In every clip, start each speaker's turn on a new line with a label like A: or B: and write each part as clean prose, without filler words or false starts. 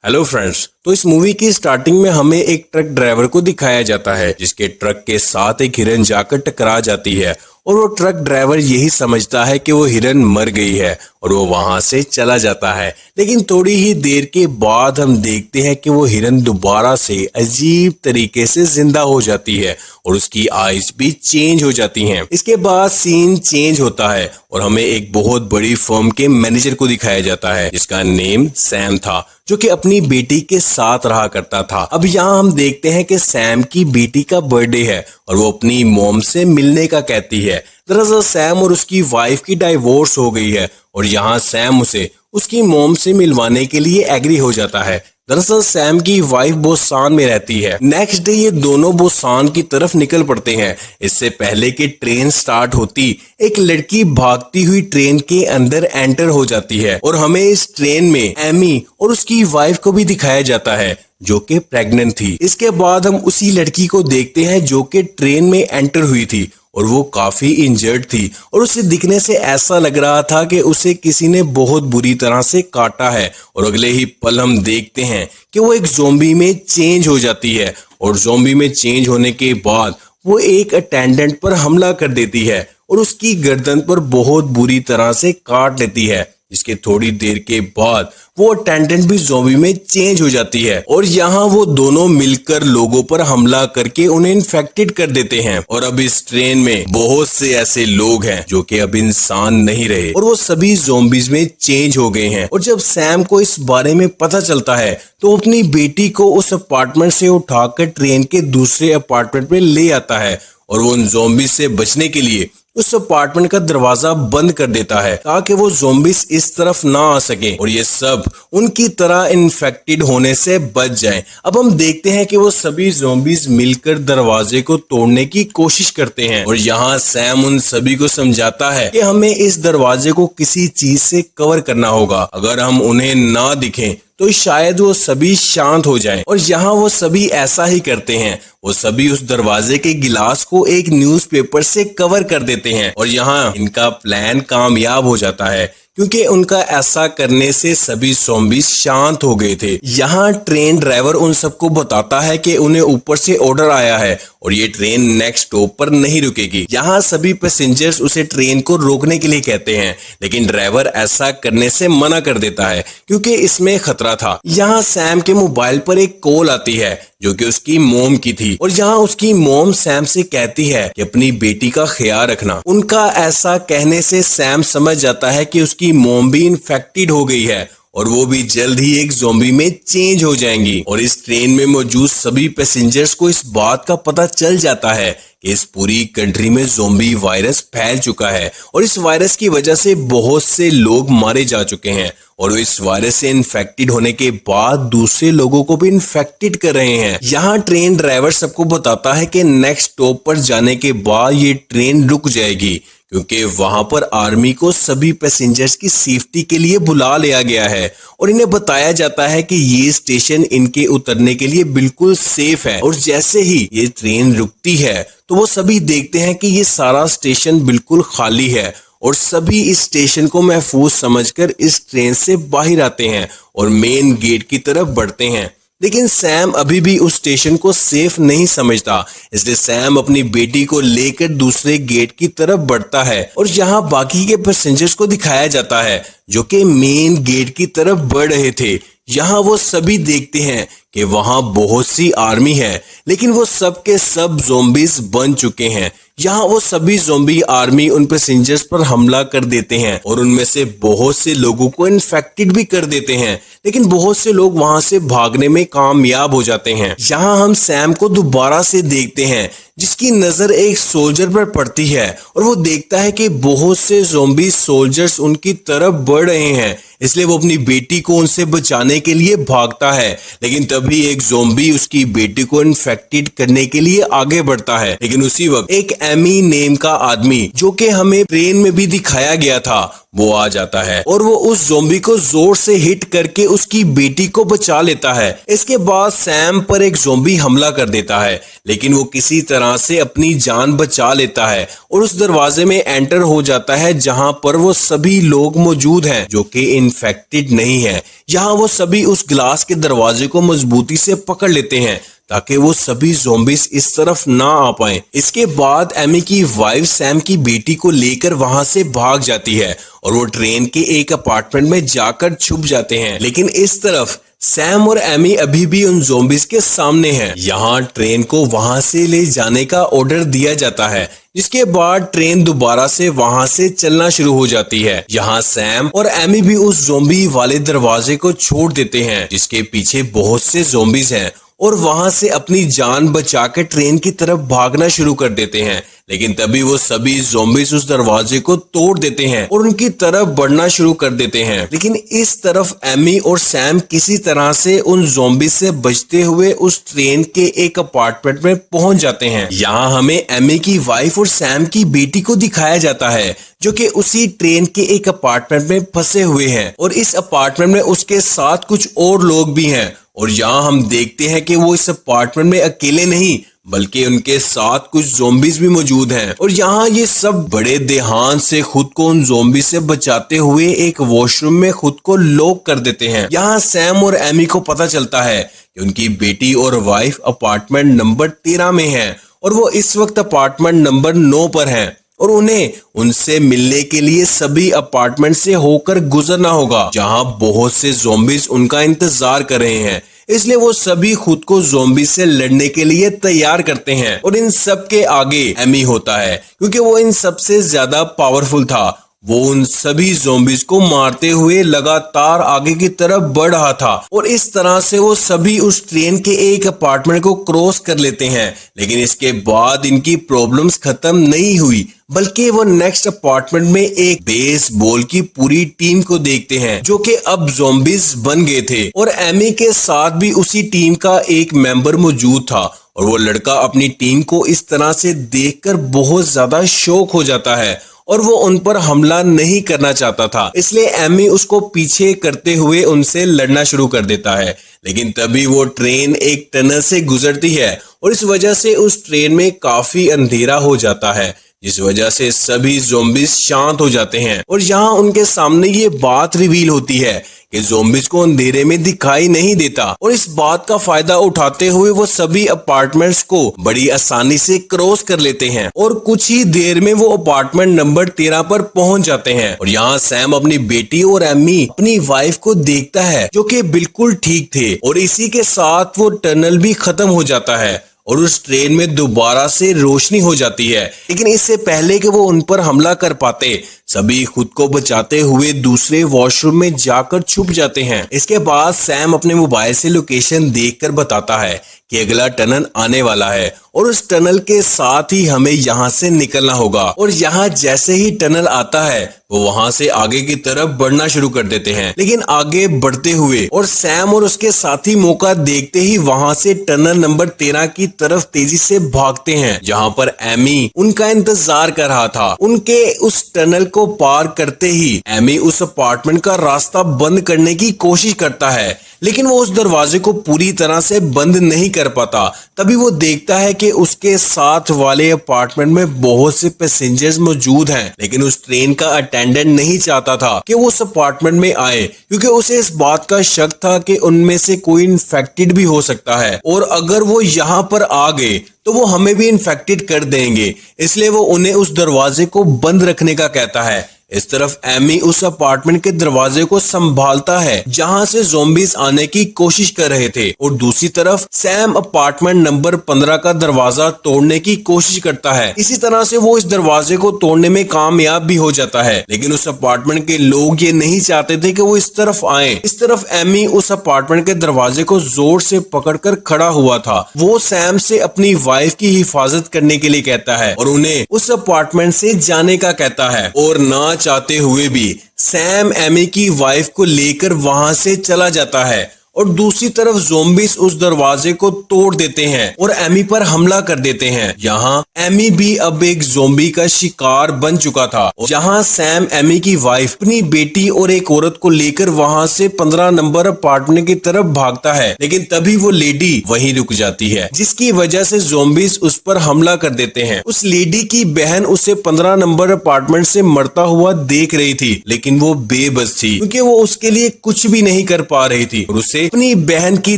A: Hello friends. तो इस movie की स्टार्टिंग में हमें एक ट्रक ड्राइवर को दिखाया जाता है जिसके ट्रक के साथ एक हिरन जाकर टकरा जाती है और वो ट्रक ड्राइवर यही समझता है कि वो हिरन मर गई है और वो वहां से चला जाता है। लेकिन थोड़ी ही देर के बाद हम देखते हैं कि वो हिरन दोबारा से अजीब तरीके से जिंदा हो जाती है और उसकी आइज भी चेंज हो जाती हैं। इसके बाद सीन चेंज होता है और हमें एक बहुत बड़ी फर्म के मैनेजर को दिखाया जाता है जिसका नेम सैम था, जो कि अपनी बेटी के साथ रहा करता था। अब यहाँ हम देखते हैं कि सैम की बेटी का बर्थडे है और वो अपनी मॉम से मिलने का कहती है। दरअसल सैम और उसकी वाइफ की डाइवोर्स हो गई है और यहाँ सैम उसे उसकी मॉम से मिलवाने के लिए एग्री हो जाता है। दरअसल सैम की वाइफ बोसान में रहती है। नेक्स्ट डे ये दोनों बोसान की तरफ निकल पड़ते हैं। इससे पहले कि ट्रेन स्टार्ट होती, एक लड़की भागती हुई ट्रेन के अंदर एंटर हो जाती है और हमें इस ट्रेन में एमी और उसकी वाइफ को भी दिखाया जाता है जो कि प्रेग्नेंट थी। इसके बाद हम उसी लड़की को देखते हैं जो कि ट्रेन में एंटर हुई थी और वो काफी इंजर्ड थी और उसे दिखने से ऐसा लग रहा था कि उसे किसी ने बहुत बुरी तरह से काटा है। और अगले ही पल हम देखते हैं कि वो एक ज़ोंबी में चेंज हो जाती है और ज़ोंबी में चेंज होने के बाद वो एक अटेंडेंट पर हमला कर देती है और उसकी गर्दन पर बहुत बुरी तरह से काट लेती है। इसके थोड़ी देर के बाद वो अटेंडेंट भी ज़ोंबी में चेंज हो जाती है और यहाँ वो दोनों मिलकर लोगों पर हमला करके उन्हें इन्फेक्टेड कर देते हैं। और अब इस ट्रेन में बहुत से ऐसे लोग हैं जो कि अब इंसान नहीं रहे और वो सभी ज़ोंबीज में चेंज हो गए हैं। और जब सैम को इस बारे में पता चलता है तो अपनी बेटी को उस अपार्टमेंट से उठाकर ट्रेन के दूसरे अपार्टमेंट में ले आता है और वो उन ज़ोंबी से बचने के लिए उस अपार्टमेंट का दरवाजा बंद कर देता है ताकि वो ज़ोंबीज इस तरफ ना आ सके और ये सब उनकी तरह इन्फेक्टेड होने से बच जाएं। अब हम देखते हैं कि वो सभी ज़ोंबीज मिलकर दरवाजे को तोड़ने की कोशिश करते हैं और यहाँ सैम उन सभी को समझाता है कि हमें इस दरवाजे को किसी चीज से कवर करना होगा। अगर हम उन्हें ना दिखें तो शायद वो सभी शांत हो जाएं। और यहाँ वो सभी ऐसा ही करते हैं। वो सभी उस दरवाजे के गिलास को एक न्यूज़पेपर से कवर कर देते हैं और यहाँ इनका प्लान कामयाब हो जाता है क्योंकि उनका ऐसा करने से सभी ज़ोंबीज शांत हो गए थे। यहाँ ट्रेन ड्राइवर उन सबको बताता है कि उन्हें ऊपर से ऑर्डर आया है और ये ट्रेन नेक्स्ट स्टॉप पर नहीं रुकेगी। यहाँ सभी पैसेंजर्स उसे ट्रेन को रोकने के लिए कहते हैं लेकिन ड्राइवर ऐसा करने से मना कर देता है क्योंकि इसमें खतरा था। यहाँ सैम के मोबाइल पर एक कॉल आती है जो कि उसकी मोम की थी और यहाँ उसकी मोम सैम से कहती है कि अपनी बेटी का ख्याल रखना। उनका ऐसा कहने से सैम समझ जाता है कि उसकी मोम भी इन्फेक्टेड हो गई है और वो भी जल्द ही एक ज़ोंबी में चेंज हो जाएंगी। और इस ट्रेन में मौजूद सभी पैसेंजर्स को इस बात का पता चल जाता है कि इस पूरी कंट्री में ज़ोंबी वायरस फैल चुका है और इस वायरस की वजह से बहुत से लोग मारे जा चुके हैं और इस वायरस से इन्फेक्टेड होने के बाद दूसरे लोगों को भी इन्फेक्टेड कर रहे हैं। यहाँ ट्रेन ड्राइवर सबको बताता है कि नेक्स्ट स्टॉप पर जाने के बाद ये ट्रेन रुक जाएगी क्योंकि वहां पर आर्मी को सभी पैसेंजर्स की सेफ्टी के लिए बुला लिया गया है और इन्हें बताया जाता है कि ये स्टेशन इनके उतरने के लिए बिल्कुल सेफ है। और जैसे ही ये ट्रेन रुकती है तो वो सभी देखते हैं कि ये सारा स्टेशन बिल्कुल खाली है और सभी इस स्टेशन को महफूज समझकर इस ट्रेन से बाहर आते हैं और मेन गेट की तरफ बढ़ते हैं। लेकिन सैम अभी भी उस स्टेशन को सेफ नहीं समझता, इसलिए सैम अपनी बेटी को लेकर दूसरे गेट की तरफ बढ़ता है और यहाँ बाकी के पैसेंजर्स को दिखाया जाता है जो कि मेन गेट की तरफ बढ़ रहे थे। यहाँ वो सभी देखते हैं कि वहाँ बहुत सी आर्मी है लेकिन वो सब के सब ज़ोंबीज बन चुके हैं। यहाँ वो सभी ज़ोंबी आर्मी उन पैसेंजर्स पर हमला कर देते हैं और उनमें से बहुत से लोगों को इन्फेक्टेड भी कर देते हैं लेकिन बहुत से लोग वहां से भागने में कामयाब हो जाते हैं। यहाँ हम सैम को दोबारा से देखते हैं जिसकी नजर एक सोल्जर पर पड़ती है और वो देखता है कि बहुत से ज़ोंबी सोल्जर्स उनकी तरफ बढ़ रहे हैं, इसलिए वो अपनी बेटी को उनसे बचाने के लिए भागता है। लेकिन तभी एक ज़ोंबी उसकी बेटी को इन्फेक्टेड करने के लिए आगे बढ़ता है। लेकिन उसी वक्त एक एमी नेम का आदमी जो कि हमें ट्रेन में भी दिखाया गया था वो आ जाता है और वो उस ज़ोंबी को जोर से हिट करके उसकी बेटी को बचा लेता है। इसके बाद सैम पर एक ज़ोंबी हमला कर देता है लेकिन वो किसी तरह से अपनी जान बचा लेता है और उस दरवाजे में एंटर हो जाता है जहां पर वो सभी लोग मौजूद हैं जो कि इन्फेक्टेड नहीं है। यहाँ वो सभी उस ग्लास के दरवाजे को मजबूती से पकड़ लेते हैं ताकि वो सभी ज़ॉम्बीज इस तरफ ना आ पाए। इसके बाद एमी की वाइफ सैम की बेटी को लेकर वहां से भाग जाती है और वो ट्रेन के एक अपार्टमेंट में जाकर छुप जाते हैं। लेकिन इस तरफ सैम और एमी अभी भी उन ज़ॉम्बीज के सामने हैं। यहाँ ट्रेन को वहां से ले जाने का ऑर्डर दिया जाता है, जिसके बाद ट्रेन दोबारा से वहां से चलना शुरू हो जाती है। यहाँ सैम और एमी भी उस ज़ॉम्बी वाले दरवाजे को छोड़ देते हैं जिसके पीछे बहुत से ज़ॉम्बीज हैं और वहां से अपनी जान बचाकर ट्रेन की तरफ भागना शुरू कर देते हैं। लेकिन तभी वो सभी ज़ॉम्बीज उस दरवाजे को तोड़ देते हैं और उनकी तरफ बढ़ना शुरू कर देते हैं। लेकिन इस तरफ एमी और सैम किसी तरह से उन ज़ॉम्बीज से बचते हुए उस ट्रेन के एक अपार्टमेंट में पहुंच जाते हैं। यहाँ हमें एमी की वाइफ और सैम की बेटी को दिखाया जाता है जो कि उसी ट्रेन के एक अपार्टमेंट में फंसे हुए हैं और इस अपार्टमेंट में उसके साथ कुछ और लोग भी हैं। और यहाँ हम देखते हैं कि वो इस अपार्टमेंट में अकेले नहीं बल्कि उनके साथ कुछ ज़ॉम्बीज भी मौजूद हैं। और यहाँ ये सब बड़े ध्यान से खुद को उन ज़ॉम्बी से बचाते हुए एक वॉशरूम में खुद को लॉक कर देते हैं। यहाँ सैम और एमी को पता चलता है कि उनकी बेटी और वाइफ अपार्टमेंट नंबर 13 में है और वो इस वक्त अपार्टमेंट नंबर 9 पर हैं और उन्हें उनसे मिलने के लिए सभी अपार्टमेंट से होकर गुजरना होगा जहां बहुत से ज़ॉम्बीज उनका इंतजार कर रहे हैं। इसलिए वो सभी खुद को ज़ॉम्बी से लड़ने के लिए तैयार करते हैं और इन सब के आगे एमी होता है क्योंकि वो इन सबसे ज्यादा पावरफुल था। वो उन सभी ज़ॉम्बीज को मारते हुए लगातार आगे की तरफ बढ़ रहा था और इस तरह से वो सभी उस ट्रेन के एक अपार्टमेंट को क्रॉस कर लेते हैं। लेकिन इसके बाद इनकी प्रॉब्लम्स खत्म नहीं हुई बल्कि वो नेक्स्ट अपार्टमेंट में एक बेसबॉल की पूरी टीम को देखते हैं जो कि अब ज़ॉम्बीज बन गए थे और एमी के साथ भी उसी टीम का एक मेंबर मौजूद था। और वो लड़का अपनी टीम को इस तरह से देखकर बहुत ज्यादा शॉक हो जाता है और वो उन पर हमला नहीं करना चाहता था, इसलिए एमी उसको पीछे करते हुए उनसे लड़ना शुरू कर देता है। लेकिन तभी वो ट्रेन एक टनल से गुजरती है और इस वजह से उस ट्रेन में काफी अंधेरा हो जाता है जिस वजह से सभी ज़ॉम्बीज शांत हो जाते हैं और यहाँ उनके सामने ये बात रिवील होती है कि ज़ॉम्बीज को अंधेरे में दिखाई नहीं देता और इस बात का फायदा उठाते हुए वो सभी अपार्टमेंट्स को बड़ी आसानी से क्रॉस कर लेते हैं और कुछ ही देर में वो अपार्टमेंट नंबर 13 पर पहुंच जाते हैं। और यहाँ सैम अपनी बेटी और एमी अपनी वाइफ को देखता है जो कि बिल्कुल ठीक थे और इसी के साथ वो टनल भी खत्म हो जाता है और उस ट्रेन में दोबारा से रोशनी हो जाती है। लेकिन इससे पहले कि वो उन पर हमला कर पाते सभी खुद को बचाते हुए दूसरे वॉशरूम में जाकर छुप जाते हैं। इसके बाद सैम अपने मोबाइल से लोकेशन देखकर बताता है कि अगला टनल आने वाला है और उस टनल के साथ ही हमें यहाँ से निकलना होगा। और यहाँ जैसे ही टनल आता है वो वहां से आगे की तरफ बढ़ना शुरू कर देते हैं। लेकिन आगे बढ़ते हुए और सैम और उसके साथी मौका देखते ही वहां से टनल नंबर 13 की तरफ तेजी से भागते हैं जहां पर एमी उनका इंतजार कर रहा था। उनके उस टनल को पार करते ही एमी उस अपार्टमेंट का रास्ता बंद करने की कोशिश करता है लेकिन वो उस दरवाजे को पूरी तरह से बंद नहीं कर पाता। तभी वो देखता है कि उसके साथ वाले अपार्टमेंट में बहुत से पैसेंजर्स मौजूद हैं लेकिन उस ट्रेन का अटेंडेंट नहीं चाहता था कि वो उस अपार्टमेंट में आए क्योंकि उसे इस बात का शक था कि उनमें से कोई इन्फेक्टेड भी हो सकता है और अगर वो यहाँ पर आ गए तो वो हमें भी इन्फेक्टेड कर देंगे। इसलिए वो उन्हें उस दरवाजे को बंद रखने का कहता है। इस तरफ एमी उस अपार्टमेंट के दरवाजे को संभालता है जहां से ज़ॉम्बीज आने की कोशिश कर रहे थे और दूसरी तरफ सैम अपार्टमेंट नंबर 15 का दरवाजा तोड़ने की कोशिश करता है। इसी तरह से वो इस दरवाजे को तोड़ने में कामयाब भी हो जाता है लेकिन उस अपार्टमेंट के लोग ये नहीं चाहते थे कि वो इस तरफ आए। इस तरफ एमी उस अपार्टमेंट के दरवाजे को जोर से पकड़कर खड़ा हुआ था। वो सैम से अपनी वाइफ की हिफाजत करने के लिए कहता है और उन्हें उस अपार्टमेंट से जाने का कहता है और ना चाहते हुए भी सैम एमी की वाइफ को लेकर वहां से चला जाता है और दूसरी तरफ ज़ॉम्बीज उस दरवाजे को तोड़ देते हैं और एमी पर हमला कर देते हैं। यहाँ एमी भी अब एक ज़ॉम्बी का शिकार बन चुका था। जहाँ सैम एमी की वाइफ अपनी बेटी और एक औरत को लेकर वहाँ से 15 नंबर अपार्टमेंट की तरफ भागता है, लेकिन तभी वो लेडी वहीं रुक जाती है, जिसकी वजह से ज़ॉम्बीज उस पर हमला कर देते हैं। उस लेडी की बहन उसे 15 नंबर अपार्टमेंट से मरता हुआ देख रही थी, लेकिन वो बेबस थी क्योंकि वो उसके लिए कुछ भी नहीं कर पा रही थी और उसे अपनी बहन की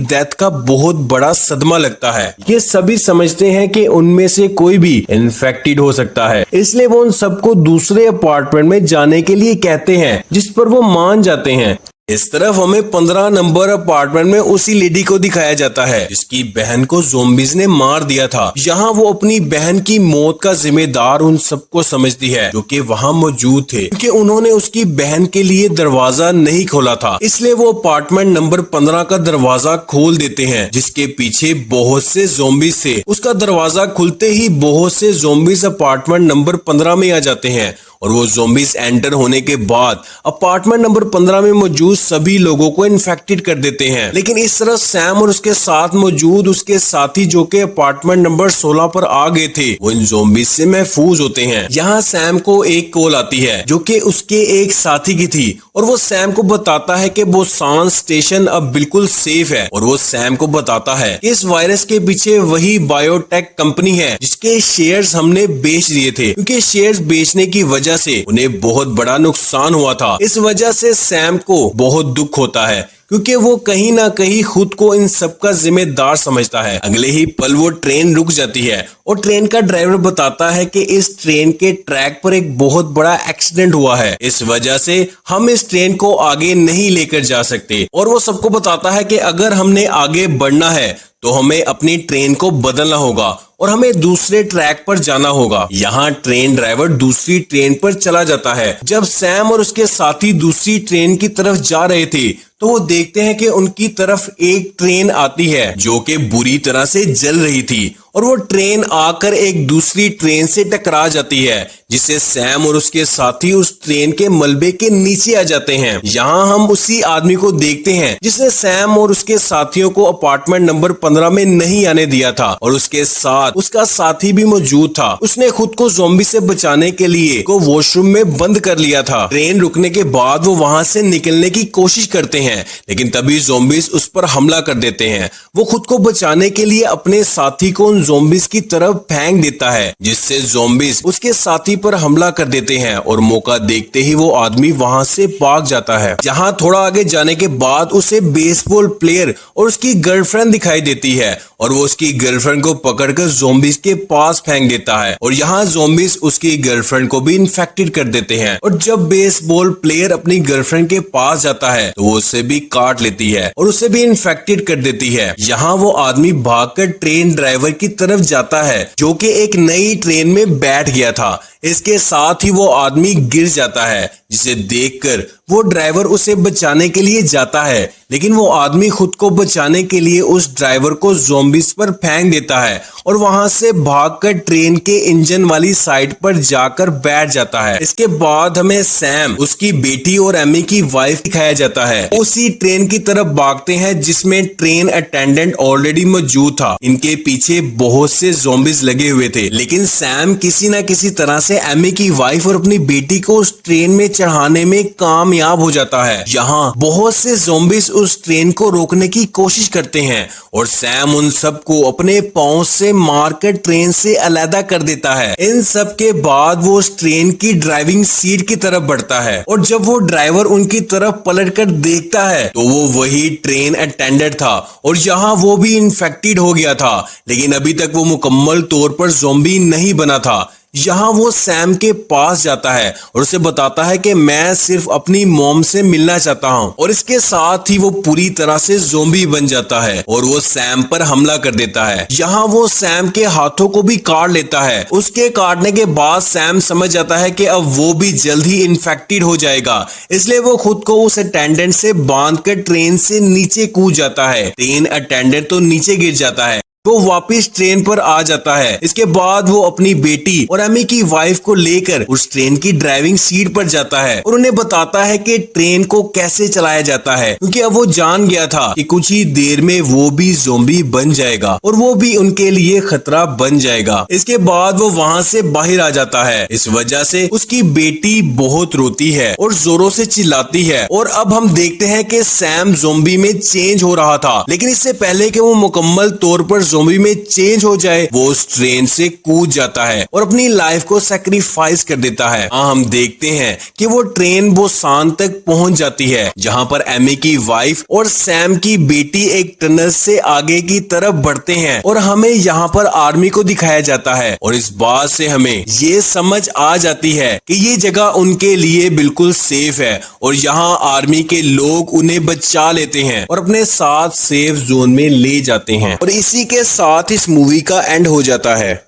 A: डेथ का बहुत बड़ा सदमा लगता है। ये सभी समझते हैं कि उनमें से कोई भी इन्फेक्टेड हो सकता है, इसलिए वो उन सबको दूसरे अपार्टमेंट में जाने के लिए कहते हैं, जिस पर वो मान जाते हैं। इस तरफ हमें 15 नंबर अपार्टमेंट में उसी लेडी को दिखाया जाता है जिसकी बहन को ज़ॉम्बीज ने मार दिया था। यहाँ वो अपनी बहन की मौत का जिम्मेदार उन सबको समझती है जो कि वहाँ मौजूद थे, क्योंकि उन्होंने उसकी बहन के लिए दरवाजा नहीं खोला था। इसलिए वो अपार्टमेंट नंबर 15 का दरवाजा खोल देते हैं, जिसके पीछे बहुत से ज़ॉम्बीज थे। उसका दरवाजा खुलते ही बहुत से ज़ॉम्बीज अपार्टमेंट नंबर 15 में आ जाते हैं और वो ज़ॉम्बीज एंटर होने के बाद अपार्टमेंट नंबर 15 में मौजूद सभी लोगों को इन्फेक्टेड कर देते हैं। लेकिन इस तरह सैम और उसके साथ मौजूद उसके साथी जो कि अपार्टमेंट नंबर 16 पर आ गए थे, वो इन ज़ॉम्बीज से महफूज होते हैं। यहाँ सैम को एक कॉल आती है जो कि उसके एक साथी की थी और वो सैम को बताता है कि बोसान स्टेशन अब बिल्कुल सेफ है और वो सैम को बताता है कि इस वायरस के पीछे वही बायोटेक कंपनी है जिसके शेयर्स हमने बेच दिए थे, क्योंकि शेयर्स बेचने की वजह से उन्हें बहुत बड़ा नुकसान हुआ था। इस वजह से सैम को बहुत दुख होता है क्योंकि वो कहीं ना कहीं खुद को इन सब का जिम्मेदार समझता है। अगले ही पल वो ट्रेन रुक जाती है और ट्रेन का ड्राइवर बताता है कि इस ट्रेन के ट्रैक पर एक बहुत बड़ा एक्सीडेंट हुआ है, इस वजह से हम इस ट्रेन को आगे नहीं लेकर जा सकते। और वो सबको बताता है कि अगर हमने आगे बढ़ना है तो हमें अपनी ट्रेन को बदलना होगा और हमें दूसरे ट्रैक पर जाना होगा। यहाँ ट्रेन ड्राइवर दूसरी ट्रेन पर चला जाता है। जब सैम और उसके साथी दूसरी ट्रेन की तरफ जा रहे थे तो वो देखते हैं कि उनकी तरफ एक ट्रेन आती है जो कि बुरी तरह से जल रही थी और वो ट्रेन आकर एक दूसरी ट्रेन से टकरा जाती है, जिससे सैम और उसके साथी उस ट्रेन के मलबे के नीचे आ जाते हैं। यहाँ हम उसी आदमी को देखते हैं जिसने सैम और उसके साथियों को अपार्टमेंट नंबर 15 में नहीं आने दिया था और उसके साथ उसका साथी भी मौजूद था। उसने खुद को ज़ॉम्बी से बचाने के लिए को वॉशरूम में बंद कर लिया था। ट्रेन रुकने के बाद वो वहां से निकलने की कोशिश करते हैं, लेकिन तभी ज़ॉम्बीज उस पर हमला कर देते हैं। वो खुद को बचाने के लिए अपने साथी को उन ज़ॉम्बीज की तरफ फेंक देता है, जिससे ज़ॉम्बीज उसके साथी पर हमला कर देते हैं और मौका देखते ही वो आदमी वहां से भाग जाता है। जहां थोड़ा आगे जाने के बाद उसे बेसबॉल प्लेयर और उसकी गर्लफ्रेंड दिखाई देती है और वो उसकी गर्लफ्रेंड को पकड़कर ज़ॉम्बीज के पास फेंक देता है और यहाँ ज़ॉम्बीज उसकी गर्लफ्रेंड को भी इन्फेक्टेड कर देते हैं। और जब बेसबॉल प्लेयर अपनी गर्लफ्रेंड के पास जाता है तो वो उसे भी काट लेती है और उसे भी इन्फेक्टेड कर देती है। यहाँ वो आदमी भागकर ट्रेन ड्राइवर की तरफ जाता है जो कि एक नई ट्रेन में बैठ गया था। इसके साथ ही वो आदमी गिर जाता है, जिसे देखकर वो ड्राइवर उसे बचाने के लिए जाता है, लेकिन वो आदमी खुद को बचाने के लिए उस ड्राइवर को ज़ॉम्बीज पर फेंक देता है और वहां से भागकर ट्रेन के इंजन वाली साइड पर जाकर बैठ जाता है। इसके बाद हमें सैम, उसकी बेटी और एमी की वाइफ दिखाया जाता है। उसी ट्रेन की तरफ भागते हैं जिसमें ट्रेन अटेंडेंट ऑलरेडी मौजूद था। इनके पीछे बहुत से ज़ॉम्बीज लगे हुए थे, लेकिन सैम किसी न किसी तरह से एमी की वाइफ और अपनी बेटी को उस ट्रेन में चढ़ाने में कामयाब हो जाता है। यहाँ बहुत से ज़ॉम्बीज उस ट्रेन को रोकने की कोशिश करते हैं और सैम उन सबको अपने पांव से मारकर ट्रेन से अलग कर देता है। इन सब के बाद वो उस ट्रेन की ड्राइविंग सीट की तरफ बढ़ता है और जब वो ड्राइवर उनकी तरफ पलटकर देखता है तो वो वही ट्रेन अटेंडेंट था और यहाँ वो भी इन्फेक्टेड हो गया था, लेकिन अभी तक वो मुकम्मल तौर पर ज़ॉम्बी नहीं बना था। यहाँ वो सैम के पास जाता है और उसे बताता है कि मैं सिर्फ अपनी मॉम से मिलना चाहता हूँ और इसके साथ ही वो पूरी तरह से ज़ॉम्बी बन जाता है और वो सैम पर हमला कर देता है। यहाँ वो सैम के हाथों को भी काट लेता है। उसके काटने के बाद सैम समझ जाता है कि अब वो भी जल्द ही इन्फेक्टेड हो जाएगा, इसलिए वो खुद को उस अटेंडेंट से बांधकर ट्रेन से नीचे कूद जाता है। ट्रेन अटेंडेंट तो नीचे गिर जाता है वो वापस ट्रेन पर आ जाता है। इसके बाद वो अपनी बेटी और एमी की वाइफ को लेकर उस ट्रेन की ड्राइविंग सीट पर जाता है और उन्हें बताता है कि ट्रेन को कैसे चलाया जाता है, क्योंकि अब वो जान गया था कि कुछ ही देर में वो भी ज़ॉम्बी बन जाएगा और वो भी उनके लिए खतरा बन जाएगा। इसके बाद वो वहाँ से बाहर आ जाता है। इस वजह से उसकी बेटी बहुत रोती है और जोरों से चिल्लाती है। और अब हम देखते हैं कि सैम ज़ॉम्बी में चेंज हो रहा था, लेकिन इससे पहले कि वो मुकम्मल तौर पर ज़ॉम्बी में चेंज हो जाए, वो उस ट्रेन से कूद जाता है और अपनी लाइफ को सैक्रिफाइस कर देता है। हाँ, हम देखते हैं कि वो ट्रेन बोसान तक पहुंच जाती है, जहां पर एमी की वाइफ और सैम की बेटी एक टनल से आगे की तरफ बढ़ते हैं और हमें यहाँ पर आर्मी को दिखाया जाता है। और इस बात से हमें ये समझ आ जाती है कि ये जगह उनके लिए बिल्कुल सेफ है और यहाँ आर्मी के लोग उन्हें बचा लेते हैं और अपने साथ सेफ जोन में ले जाते हैं। और इसी के साथ इस मूवी का एंड हो जाता है।